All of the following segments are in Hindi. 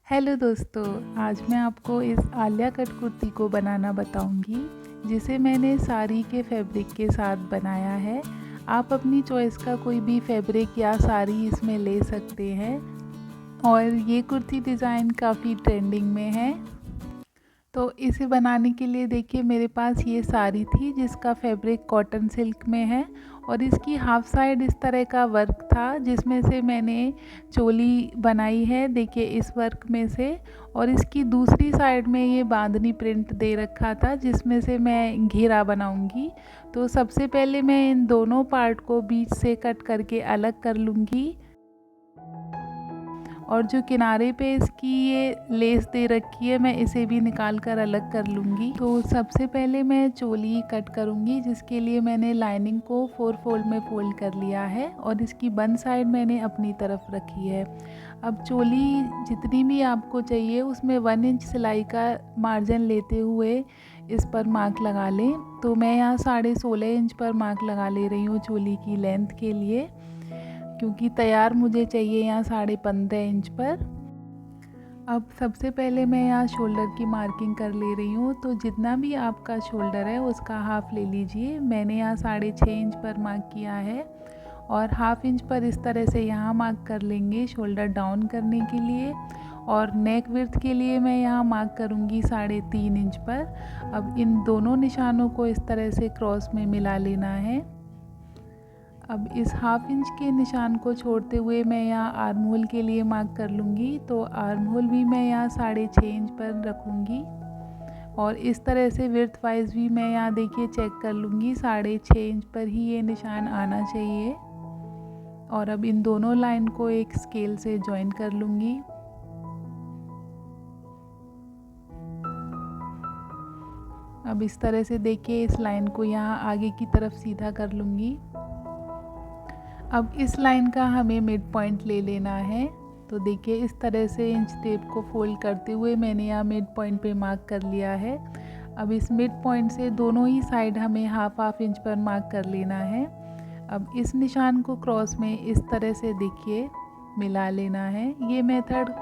हेलो दोस्तों, आज मैं आपको इस आलिया कट कुर्ती को बनाना बताऊंगी, जिसे मैंने साड़ी के फैब्रिक के साथ बनाया है। आप अपनी चॉइस का कोई भी फैब्रिक या साड़ी इसमें ले सकते हैं और ये कुर्ती डिज़ाइन काफ़ी ट्रेंडिंग में है। तो इसे बनाने के लिए देखिए मेरे पास ये साड़ी थी जिसका फैब्रिक कॉटन सिल्क में है और इसकी हाफ साइड इस तरह का वर्क था जिसमें से मैंने चोली बनाई है, देखिए इस वर्क में से। और इसकी दूसरी साइड में ये बांधनी प्रिंट दे रखा था जिसमें से मैं घेरा बनाऊंगी। तो सबसे पहले मैं इन दोनों पार्ट को बीच से कट करके अलग कर लूँगी और जो किनारे पे इसकी ये लेस दे रखी है मैं इसे भी निकाल कर अलग कर लूँगी। तो सबसे पहले मैं चोली कट करूँगी, जिसके लिए मैंने लाइनिंग को 4 फोल्ड में फोल्ड कर लिया है और इसकी बंद साइड मैंने अपनी तरफ रखी है। अब चोली जितनी भी आपको चाहिए उसमें 1 इंच सिलाई का मार्जिन लेते हुए इस पर मार्क लगा लें। तो मैं यहाँ 16.5 इंच पर मार्क लगा ले रही हूँ चोली की लेंथ के लिए, क्योंकि तैयार मुझे चाहिए यहाँ 15.5 इंच पर। अब सबसे पहले मैं यहाँ शोल्डर की मार्किंग कर ले रही हूँ। तो जितना भी आपका शोल्डर है उसका हाफ ले लीजिए। मैंने यहाँ 6.5 इंच पर मार्क किया है और हाफ इंच पर इस तरह से यहाँ मार्क कर लेंगे शोल्डर डाउन करने के लिए। और नेक विड्थ के लिए मैं यहाँ मार्क करूँगी 3.5 इंच पर। अब इन दोनों निशानों को इस तरह से क्रॉस में मिला लेना है। अब इस हाफ इंच के निशान को छोड़ते हुए मैं यहाँ आर्म होल के लिए मार्क कर लूँगी। तो आर्म होल भी मैं यहाँ 6.5 इंच पर रखूँगी और इस तरह से विड्थ वाइज भी मैं यहाँ देखिए चेक कर लूँगी 6.5 इंच पर ही ये निशान आना चाहिए। और अब इन दोनों लाइन को एक स्केल से जॉइन कर लूँगी। अब इस तरह से देखिए इस लाइन को यहाँ आगे की तरफ सीधा कर लूँगी। अब इस लाइन का हमें मिड पॉइंट ले लेना है। तो देखिए इस तरह से इंच टेप को फोल्ड करते हुए मैंने यहाँ मिड पॉइंट पे मार्क कर लिया है। अब इस मिड पॉइंट से दोनों ही साइड हमें हाफ इंच पर मार्क कर लेना है। अब इस निशान को क्रॉस में इस तरह से देखिए मिला लेना है। ये मेथड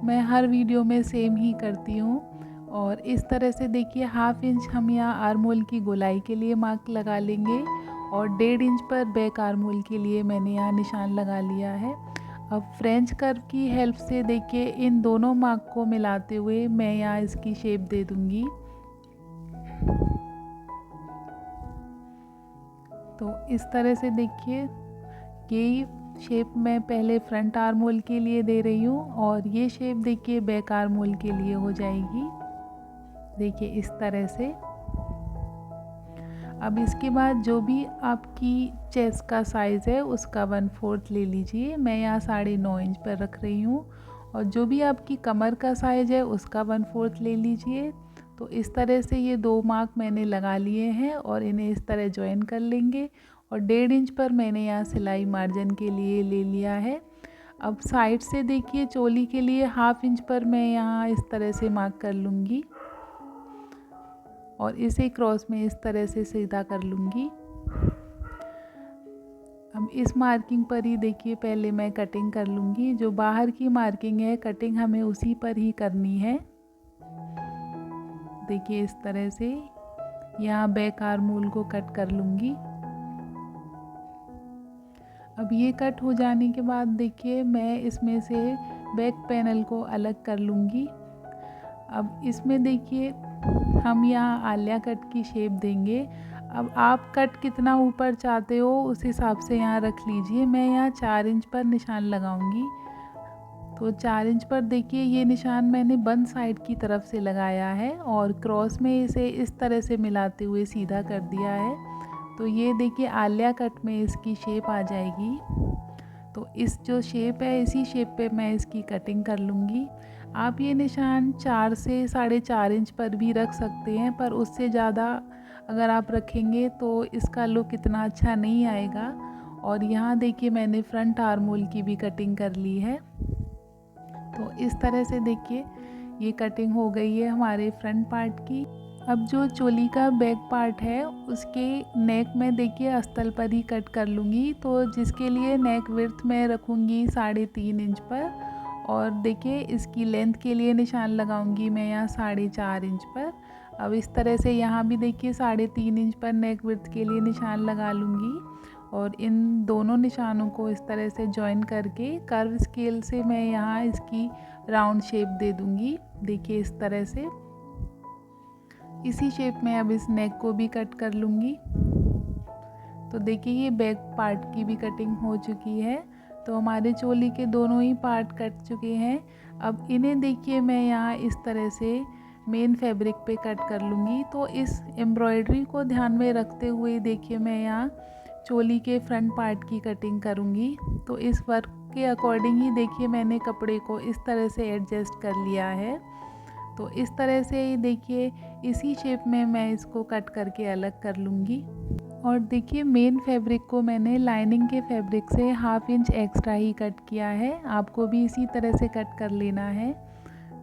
मैं हर वीडियो में सेम ही करती हूँ। और इस तरह से देखिए हाफ इंच हम यहाँ आर्म होल की गोलाई के लिए मार्क लगा लेंगे और 1.5 इंच पर बैक आर्म होल के लिए मैंने यहाँ निशान लगा लिया है। अब फ्रेंच कर्व की हेल्प से देखिए इन दोनों मार्क को मिलाते हुए मैं यहाँ इसकी शेप दे दूँगी। तो इस तरह से देखिए ये शेप मैं पहले फ्रंट आर्म होल के लिए दे रही हूँ और ये शेप देखिए बैक आर्म होल के लिए हो जाएगी, देखिए इस तरह से। अब इसके बाद जो भी आपकी चेस्ट का साइज़ है उसका 1/4 ले लीजिए। मैं यहाँ 9.5 इंच पर रख रही हूँ। और जो भी आपकी कमर का साइज़ है उसका 1/4 ले लीजिए। तो इस तरह से ये 2 मार्क मैंने लगा लिए हैं और इन्हें इस तरह जॉइन कर लेंगे। और 1.5 इंच पर मैंने यहाँ सिलाई मार्जिन के लिए ले लिया है। अब साइड से देखिए चोली के लिए हाफ इंच पर मैं यहाँ इस तरह से मार्क कर लूँगी और इसे क्रॉस में इस तरह से सीधा कर लूँगी। अब इस मार्किंग पर ही देखिए पहले मैं कटिंग कर लूँगी। जो बाहर की मार्किंग है कटिंग हमें उसी पर ही करनी है। देखिए इस तरह से यहाँ बैक आर्म होल को कट कर लूँगी। अब ये कट हो जाने के बाद देखिए मैं इसमें से बैक पैनल को अलग कर लूँगी। अब इसमें देखिए हम यहाँ आलिया कट की शेप देंगे। अब आप कट कितना ऊपर चाहते हो उस हिसाब से यहाँ रख लीजिए। मैं यहाँ 4 इंच पर निशान लगाऊंगी। तो 4 इंच पर देखिए ये निशान मैंने बंद साइड की तरफ से लगाया है और क्रॉस में इसे इस तरह से मिलाते हुए सीधा कर दिया है। तो ये देखिए आलिया कट में इसकी शेप आ जाएगी। तो इस जो शेप है इसी शेप पे मैं इसकी कटिंग कर लूँगी। आप ये निशान 4 से 4.5 इंच पर भी रख सकते हैं, पर उससे ज़्यादा अगर आप रखेंगे तो इसका लुक इतना अच्छा नहीं आएगा। और यहाँ देखिए मैंने फ्रंट आर्म होल की भी कटिंग कर ली है। तो इस तरह से देखिए ये कटिंग हो गई है हमारे फ्रंट पार्ट की। अब जो चोली का बैक पार्ट है उसके नेक में देखिए अस्तर पर ही कट कर लूँगी। तो जिसके लिए नेक विड्थ में रखूँगी 3.5 इंच पर और देखिए इसकी लेंथ के लिए निशान लगाऊंगी मैं यहाँ 4.5 इंच पर। अब इस तरह से यहाँ भी देखिए 3.5 इंच पर नेक विड्थ के लिए निशान लगा लूँगी और इन दोनों निशानों को इस तरह से जॉइन करके कर्व स्केल से मैं यहाँ इसकी राउंड शेप दे दूँगी। देखिए इस तरह से इसी शेप में अब इस नेक को भी कट कर लूँगी। तो देखिए ये बैक पार्ट की भी कटिंग हो चुकी है। तो हमारे चोली के दोनों ही पार्ट कट चुके हैं। अब इन्हें देखिए मैं यहाँ इस तरह से मेन फैब्रिक पे कट कर लूँगी। तो इस एम्ब्रॉयडरी को ध्यान में रखते हुए देखिए मैं यहाँ चोली के फ्रंट पार्ट की कटिंग करूँगी। तो इस वर्क के अकॉर्डिंग ही देखिए मैंने कपड़े को इस तरह से एडजस्ट कर लिया है। तो इस तरह से देखिए इसी शेप में मैं इसको कट करके अलग कर लूँगी। और देखिए मेन फैब्रिक को मैंने लाइनिंग के फैब्रिक से 1/2 इंच एक्स्ट्रा ही कट किया है। आपको भी इसी तरह से कट कर लेना है।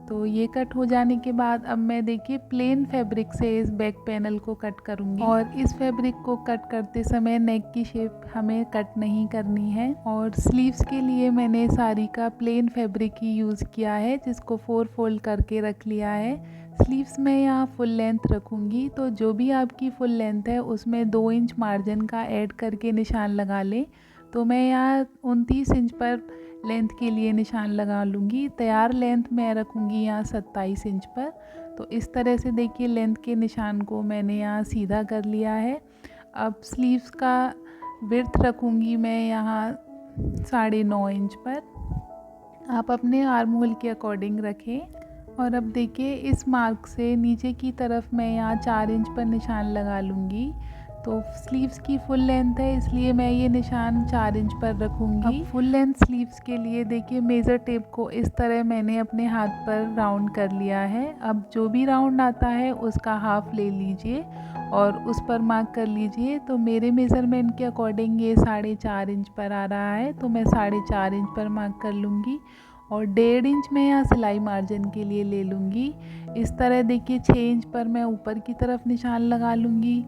तो ये कट हो जाने के बाद अब मैं देखिए प्लेन फैब्रिक से इस बैक पैनल को कट करूँगी। और इस फैब्रिक को कट करते समय नेक की शेप हमें कट नहीं करनी है। और स्लीव्स के लिए मैंने साड़ी का प्लेन फैब्रिक ही यूज़ किया है, जिसको 4 फोल्ड करके रख लिया है। स्लीव्स में यहाँ फुल लेंथ रखूँगी, तो जो भी आपकी फुल लेंथ है उसमें 2 इंच मार्जिन का ऐड करके निशान लगा लें। तो मैं यहाँ 29 इंच पर लेंथ के लिए निशान लगा लूँगी। तैयार लेंथ मैं रखूँगी यहाँ 27 इंच पर। तो इस तरह से देखिए लेंथ के निशान को मैंने यहाँ सीधा कर लिया है। अब स्लीव्स का विड्थ रखूँगी मैं यहाँ 9.5 इंच पर। आप अपने आर्म होल के अकॉर्डिंग रखें। और अब देखिए इस मार्क से नीचे की तरफ मैं यहाँ 4 इंच पर निशान लगा लूँगी। तो स्लीव्स की फुल लेंथ है, इसलिए मैं ये निशान 4 इंच पर रखूँगी। फुल लेंथ स्लीव्स के लिए देखिए मेज़र टेप को इस तरह मैंने अपने हाथ पर राउंड कर लिया है। अब जो भी राउंड आता है उसका हाफ ले लीजिए और उस पर मार्क कर लीजिए। तो मेरे मेज़रमेंट के अकॉर्डिंग ये 4.5 इंच पर आ रहा है, तो मैं 4.5 इंच पर मार्क कर लूँगी। और 1.5 इंच में यहाँ सिलाई मार्जिन के लिए ले लूँगी। इस तरह देखिए 6 इंच पर मैं ऊपर की तरफ निशान लगा लूँगी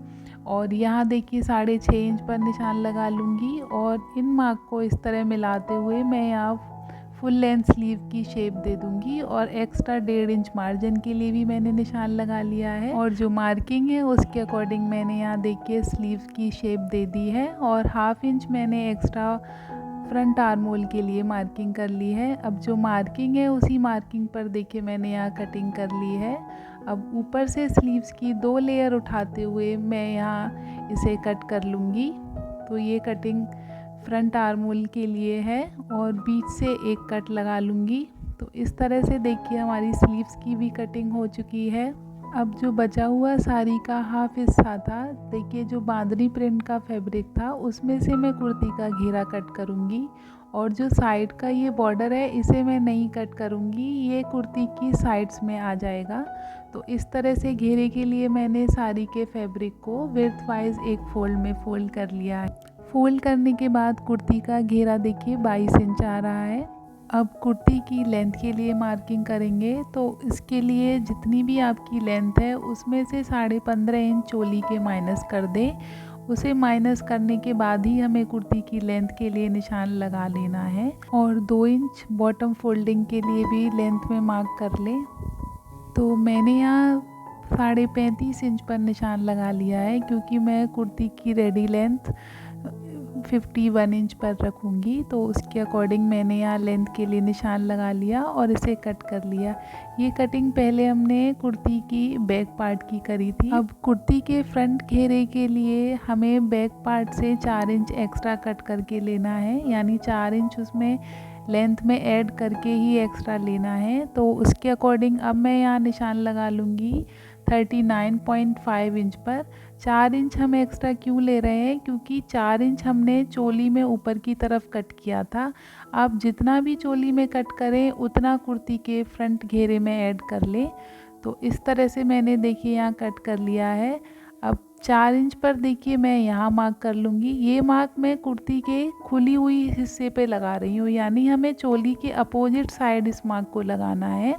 और यहाँ देखिए 6.5 इंच पर निशान लगा लूँगी। और इन मार्क को इस तरह मिलाते हुए मैं यहाँ फुल लेंथ स्लीव की शेप दे दूँगी। और एक्स्ट्रा 1.5 इंच मार्जिन के लिए भी मैंने निशान लगा लिया है। और जो मार्किंग है उसके अकॉर्डिंग मैंने यहाँ देखिए स्लीव की शेप दे दी है। और 1/2 इंच मैंने एक्स्ट्रा फ्रंट आर्म होल के लिए मार्किंग कर ली है। अब जो मार्किंग है उसी मार्किंग पर देखिए मैंने यहाँ कटिंग कर ली है। अब ऊपर से स्लीव्स की 2 लेयर उठाते हुए मैं यहाँ इसे कट कर लूँगी। तो ये कटिंग फ्रंट आर्म होल के लिए है और बीच से एक कट लगा लूँगी। तो इस तरह से देखिए हमारी स्लीव्स की भी कटिंग हो चुकी है। अब जो बचा हुआ साड़ी का हाफ हिस्सा था, देखिए जो बांधनी प्रिंट का फैब्रिक था उसमें से मैं कुर्ती का घेरा कट करूँगी। और जो साइड का ये बॉर्डर है इसे मैं नहीं कट करूँगी, ये कुर्ती की साइड्स में आ जाएगा। तो इस तरह से घेरे के लिए मैंने साड़ी के फैब्रिक को विड्थ वाइज एक फोल्ड में फोल्ड कर लिया है। फोल्ड करने के बाद कुर्ती का घेरा देखिए 22 इंच आ रहा है। अब कुर्ती की लेंथ के लिए मार्किंग करेंगे। तो इसके लिए जितनी भी आपकी लेंथ है उसमें से 15.5 इंच चोली के माइनस कर दें। उसे माइनस करने के बाद ही हमें कुर्ती की लेंथ के लिए निशान लगा लेना है। और 2 इंच बॉटम फोल्डिंग के लिए भी लेंथ में मार्क कर लें। तो मैंने यहाँ 35.5 इंच पर निशान लगा लिया है, क्योंकि मैं कुर्ती की रेडी लेंथ 51 इंच पर रखूँगी। तो उसके अकॉर्डिंग मैंने यहाँ लेंथ के लिए निशान लगा लिया और इसे कट कर लिया। ये कटिंग पहले हमने कुर्ती की बैक पार्ट की करी थी। अब कुर्ती के फ्रंट घेरे के लिए हमें बैक पार्ट से 4 इंच एक्स्ट्रा कट करके लेना है, यानी 4 इंच उसमें लेंथ में ऐड करके ही एक्स्ट्रा लेना है। तो उसके अकॉर्डिंग अब मैं यहाँ निशान लगा लूँगी 39.5 इंच पर। 4 इंच हम एक्स्ट्रा क्यों ले रहे हैं, क्योंकि 4 इंच हमने चोली में ऊपर की तरफ कट किया था। आप जितना भी चोली में कट करें उतना कुर्ती के फ्रंट घेरे में ऐड कर लें। तो इस तरह से मैंने देखिए यहाँ कट कर लिया है। अब 4 इंच पर देखिए मैं यहाँ मार्क कर लूँगी। ये मार्क मैं कुर्ती के खुली हुई हिस्से पे लगा रही हूँ, यानी हमें चोली के अपोजिट साइड इस मार्क को लगाना है।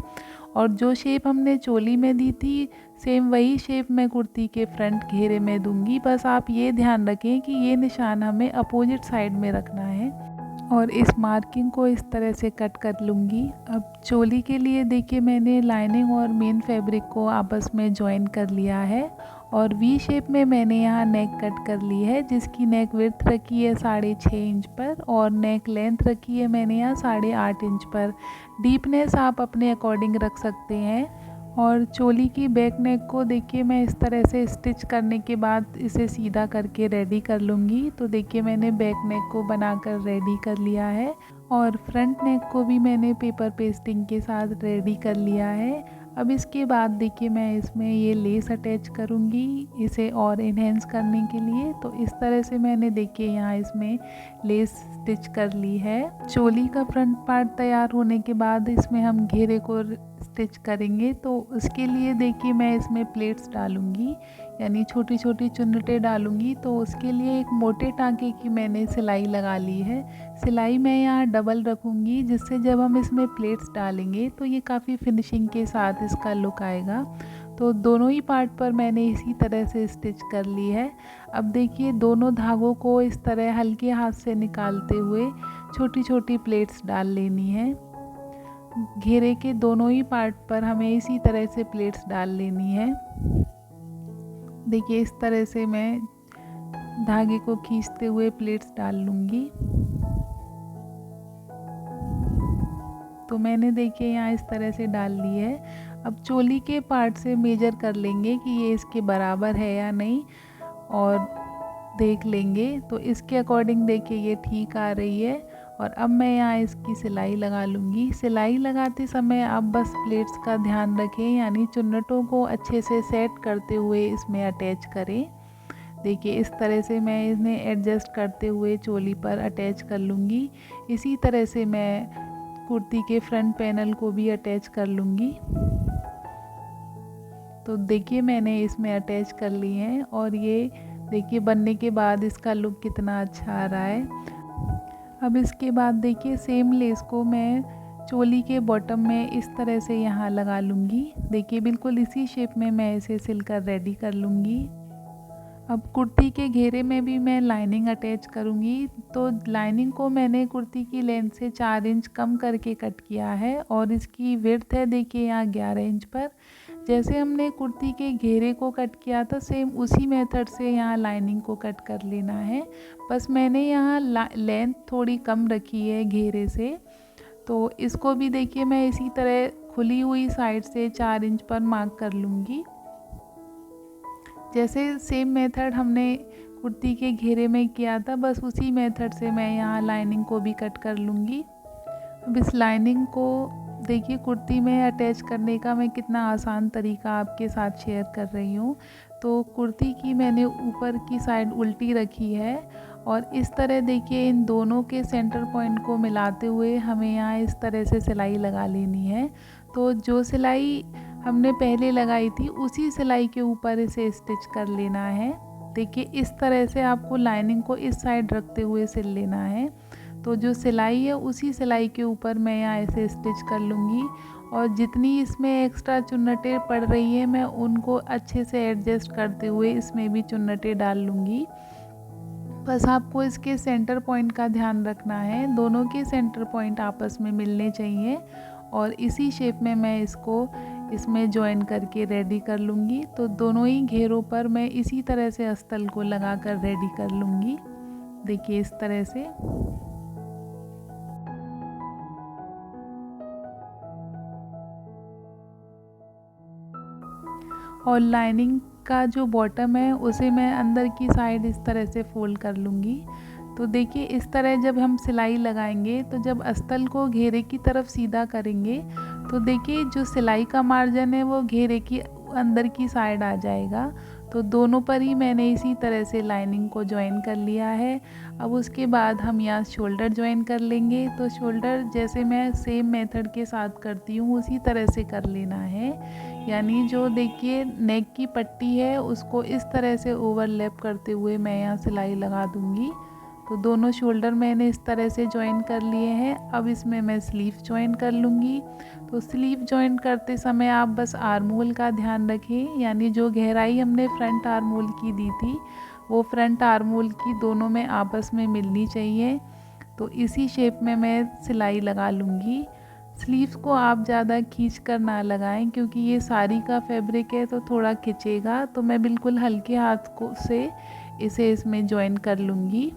और जो शेप हमने चोली में दी थी सेम वही शेप मैं कुर्ती के फ्रंट घेरे में दूंगी। बस आप ये ध्यान रखें कि ये निशान हमें अपोजिट साइड में रखना है। और इस मार्किंग को इस तरह से कट कर लूँगी। अब चोली के लिए देखिए मैंने लाइनिंग और मेन फैब्रिक को आपस में जॉइन कर लिया है और वी शेप में मैंने यहाँ नेक कट कर ली है, जिसकी नेक विड्थ रखी है 6.5 इंच पर और नेक लेंथ रखी है मैंने यहाँ 8.5 इंच पर। डीपनेस आप अपने अकॉर्डिंग रख सकते हैं। और चोली की बैक नेक को देखिए मैं इस तरह से स्टिच करने के बाद इसे सीधा करके रेडी कर लूँगी। तो देखिए मैंने बैक नेक को बनाकर रेडी कर लिया है और फ्रंट नेक को भी मैंने पेपर पेस्टिंग के साथ रेडी कर लिया है। अब इसके बाद देखिए मैं इसमें ये लेस अटैच करूँगी इसे और इन्हेंस करने के लिए। तो इस तरह से मैंने देखिए यहाँ इसमें लेस स्टिच कर ली है। चोली का फ्रंट पार्ट तैयार होने के बाद इसमें हम घेरे को स्टिच करेंगे। तो उसके लिए देखिए मैं इसमें प्लेट्स डालूँगी, यानी छोटी छोटी चुन्नटें डालूँगी। तो उसके लिए एक मोटे टाँके की मैंने सिलाई लगा ली है। सिलाई मैं यहाँ डबल रखूँगी, जिससे जब हम इसमें प्लेट्स डालेंगे तो ये काफ़ी फिनिशिंग के साथ इसका लुक आएगा। तो दोनों ही पार्ट पर मैंने इसी तरह से स्टिच कर ली है। अब देखिए दोनों धागों को इस तरह हल्के हाथ से निकालते हुए छोटी छोटी प्लेट्स डाल लेनी है। घेरे के दोनों ही पार्ट पर हमें इसी तरह से प्लेट्स डाल लेनी है। देखिए इस तरह से मैं धागे को खींचते हुए प्लेट्स डाल लूँगी। तो मैंने देखिए यहाँ इस तरह से डाल ली है। अब चोली के पार्ट से मेजर कर लेंगे कि ये इसके बराबर है या नहीं और देख लेंगे। तो इसके अकॉर्डिंग देखिए ये ठीक आ रही है। और अब मैं यहाँ इसकी सिलाई लगा लूँगी। सिलाई लगाते समय आप बस प्लेट्स का ध्यान रखें, यानी चुन्नटों को अच्छे से सेट करते हुए इसमें अटैच करें। देखिए इस तरह से मैं इन्हें एडजस्ट करते हुए चोली पर अटैच कर लूँगी। इसी तरह से मैं कुर्ती के फ्रंट पैनल को भी अटैच कर लूँगी। तो देखिए मैंने इसमें अटैच कर ली हैं और ये देखिए बनने के बाद इसका लुक कितना अच्छा आ रहा है। अब इसके बाद देखिए सेम लेस को मैं चोली के बॉटम में इस तरह से यहाँ लगा लूँगी। देखिए बिल्कुल इसी शेप में मैं इसे सिलकर रेडी कर लूँगी। अब कुर्ती के घेरे में भी मैं लाइनिंग अटैच करूँगी। तो लाइनिंग को मैंने कुर्ती की लेंथ से 4 इंच कम करके कट किया है और इसकी विड्थ है देखिए यहाँ 11 इंच पर। जैसे हमने कुर्ती के घेरे को कट किया था सेम उसी मेथड से यहाँ लाइनिंग को कट कर लेना है। बस मैंने यहाँ लेंथ थोड़ी कम रखी है घेरे से। तो इसको भी देखिए मैं इसी तरह खुली हुई साइड से 4 इंच पर मार्क कर लूँगी। जैसे सेम मेथड हमने कुर्ती के घेरे में किया था, बस उसी मेथड से मैं यहाँ लाइनिंग को भी कट कर लूँगी। अब इस लाइनिंग को देखिए कुर्ती में अटैच करने का मैं कितना आसान तरीका आपके साथ शेयर कर रही हूँ। तो कुर्ती की मैंने ऊपर की साइड उल्टी रखी है और इस तरह देखिए इन दोनों के सेंटर पॉइंट को मिलाते हुए हमें यहाँ इस तरह से सिलाई लगा लेनी है। तो जो सिलाई हमने पहले लगाई थी उसी सिलाई के ऊपर इसे स्टिच कर लेना है। देखिए इस तरह से आपको लाइनिंग को इस साइड रखते हुए सिल लेना है। तो जो सिलाई है उसी सिलाई के ऊपर मैं यहाँ ऐसे स्टिच कर लूँगी और जितनी इसमें एक्स्ट्रा चुन्नटें पड़ रही हैं मैं उनको अच्छे से एडजस्ट करते हुए इसमें भी चुन्नटें डाल लूँगी। बस आपको इसके सेंटर पॉइंट का ध्यान रखना है, दोनों के सेंटर पॉइंट आपस में मिलने चाहिए और इसी शेप में मैं इसको इसमें जॉइन करके रेडी कर लूँगी। तो दोनों ही घेरों पर मैं इसी तरह से अस्तर को लगा कर रेडी कर लूँगी। देखिए इस तरह से। और लाइनिंग का जो बॉटम है उसे मैं अंदर की साइड इस तरह से फोल्ड कर लूँगी। तो देखिए इस तरह जब हम सिलाई लगाएंगे तो जब अस्तर को घेरे की तरफ सीधा करेंगे तो देखिए जो सिलाई का मार्जिन है वो घेरे की अंदर की साइड आ जाएगा। तो दोनों पर ही मैंने इसी तरह से लाइनिंग को ज्वाइन कर लिया है। अब उसके बाद हम यहाँ शोल्डर ज्वाइन कर लेंगे। तो शोल्डर जैसे मैं सेम मेथड के साथ करती हूँ उसी तरह से कर लेना है, यानी जो देखिए नेक की पट्टी है उसको इस तरह से ओवरलैप करते हुए मैं यहाँ सिलाई लगा दूँगी। तो दोनों शोल्डर मैंने इस तरह से ज्वाइन कर लिए हैं। अब इसमें मैं स्लीव ज्वाइन कर लूँगी। तो स्लीव ज्वाइन करते समय आप बस आर्म होल का ध्यान रखें, यानी जो गहराई हमने फ्रंट आर्म होल की दी थी वो फ्रंट आर्म होल की दोनों में आपस में मिलनी चाहिए। तो इसी शेप में मैं सिलाई लगा लूँगी। स्लीव्स को आप ज़्यादा खींच कर ना लगाएं क्योंकि ये साड़ी का फैब्रिक है तो थोड़ा खिंचेगा, तो मैं बिल्कुल हल्के हाथ को से इसे इसमें जॉइन कर लूँगी।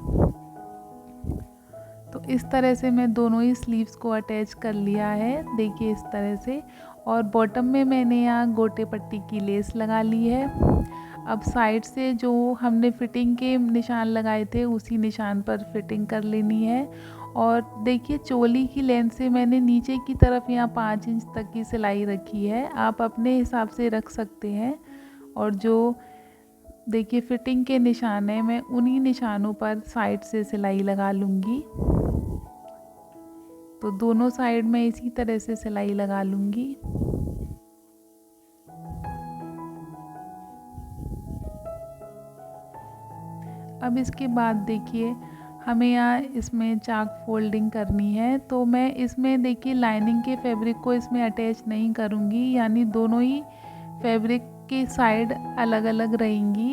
तो इस तरह से मैं दोनों ही स्लीव्स को अटैच कर लिया है, देखिए इस तरह से। और बॉटम में मैंने यहाँ गोटे पट्टी की लेस लगा ली है। अब साइड से जो हमने फिटिंग के निशान लगाए थे उसी निशान पर फिटिंग कर लेनी है। और देखिए चोली की लेंथ से मैंने नीचे की तरफ यहाँ 5 इंच तक की सिलाई रखी है, आप अपने हिसाब से रख सकते हैं। और जो देखिए फिटिंग के निशान है, मैं उन्हीं निशानों पर साइड से सिलाई लगा लूँगी। तो दोनों साइड में इसी तरह से सिलाई लगा लूँगी। अब इसके बाद देखिए हमें यहाँ इसमें चाक फोल्डिंग करनी है, तो मैं इसमें देखिए लाइनिंग के फैब्रिक को इसमें अटैच नहीं करूँगी, यानी दोनों ही फैब्रिक की साइड अलग अलग रहेंगी,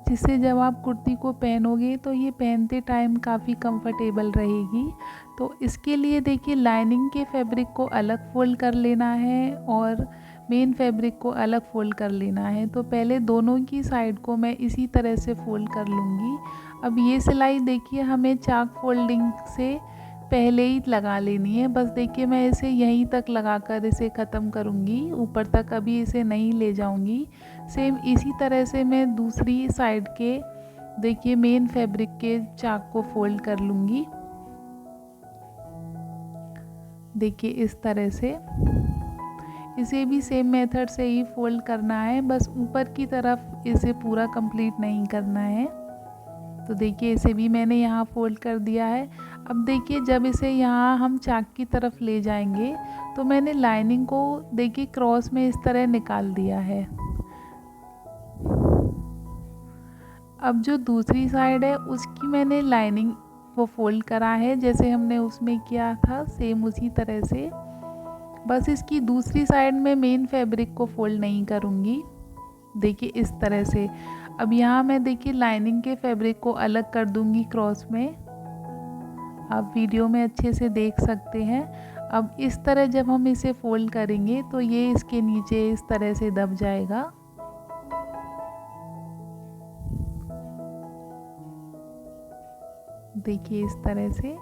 जिससे जब आप कुर्ती को पहनोगे तो ये पहनते टाइम काफ़ी कंफर्टेबल रहेगी। तो इसके लिए देखिए लाइनिंग के फैब्रिक को अलग फोल्ड कर लेना है और मेन फैब्रिक को अलग फोल्ड कर लेना है। तो पहले दोनों की साइड को मैं इसी तरह से फोल्ड कर लूँगी। अब ये सिलाई देखिए हमें चाक फोल्डिंग से पहले ही लगा लेनी है, बस देखिए मैं इसे यहीं तक लगाकर इसे ख़त्म करूँगी, ऊपर तक अभी इसे नहीं ले जाऊँगी। सेम इसी तरह से मैं दूसरी साइड के देखिए मेन फैब्रिक के चाक को फोल्ड कर लूँगी, देखिए इस तरह से। इसे भी सेम मेथड से ही फोल्ड करना है, बस ऊपर की तरफ इसे पूरा कंप्लीट नहीं करना है। तो देखिए इसे भी मैंने यहाँ फोल्ड कर दिया है। अब देखिए जब इसे यहाँ हम चाक की तरफ ले जाएंगे तो मैंने लाइनिंग को देखिए क्रॉस में इस तरह निकाल दिया है। अब जो दूसरी साइड है उसकी मैंने लाइनिंग को फोल्ड करा है, जैसे हमने उसमें किया था सेम उसी तरह से, बस इसकी दूसरी साइड में मेन फैब्रिक को फोल्ड नहीं करूँगी, देखिए इस तरह से। अब यहाँ मैं देखिए लाइनिंग के फैब्रिक को अलग कर दूँगी क्रॉस में, आप वीडियो में अच्छे से देख सकते हैं। अब इस तरह जब हम इसे फोल्ड करेंगे तो ये इसके नीचे इस तरह से दब जाएगा। देखिए इस तरह से।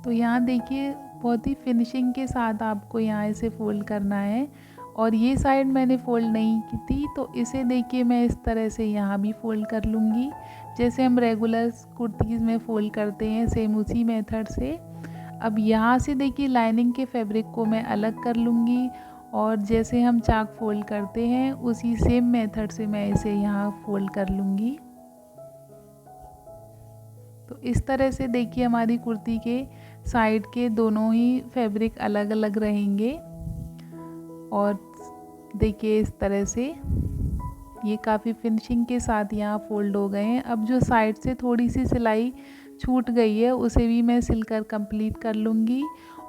तो यहाँ देखिए बहुत ही फिनिशिंग के साथ आपको यहाँ इसे फोल्ड करना है। और ये साइड मैंने फोल्ड नहीं की थी, तो इसे देखिए मैं इस तरह से यहाँ भी फोल्ड कर लूँगी, जैसे हम रेगुलर कुर्तीज़ में फोल्ड करते हैं सेम उसी मेथड से। अब यहाँ से देखिए लाइनिंग के फैब्रिक को मैं अलग कर लूँगी और जैसे हम चाक फोल्ड करते हैं उसी सेम मेथड से मैं इसे यहाँ फोल्ड कर लूँगी। तो इस तरह से देखिए हमारी कुर्ती के साइड के दोनों ही फैब्रिक अलग अलग रहेंगे। और देखिए इस तरह से ये काफ़ी फिनिशिंग के साथ यहाँ फोल्ड हो गए हैं। अब जो साइड से थोड़ी सी सिलाई छूट गई है उसे भी मैं सिलकर कंप्लीट कर लूँगी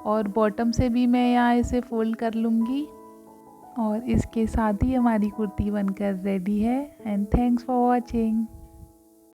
और बॉटम से भी मैं यहाँ इसे फोल्ड कर लूँगी। और इसके साथ ही हमारी कुर्ती बनकर रेडी है। And thanks for watching.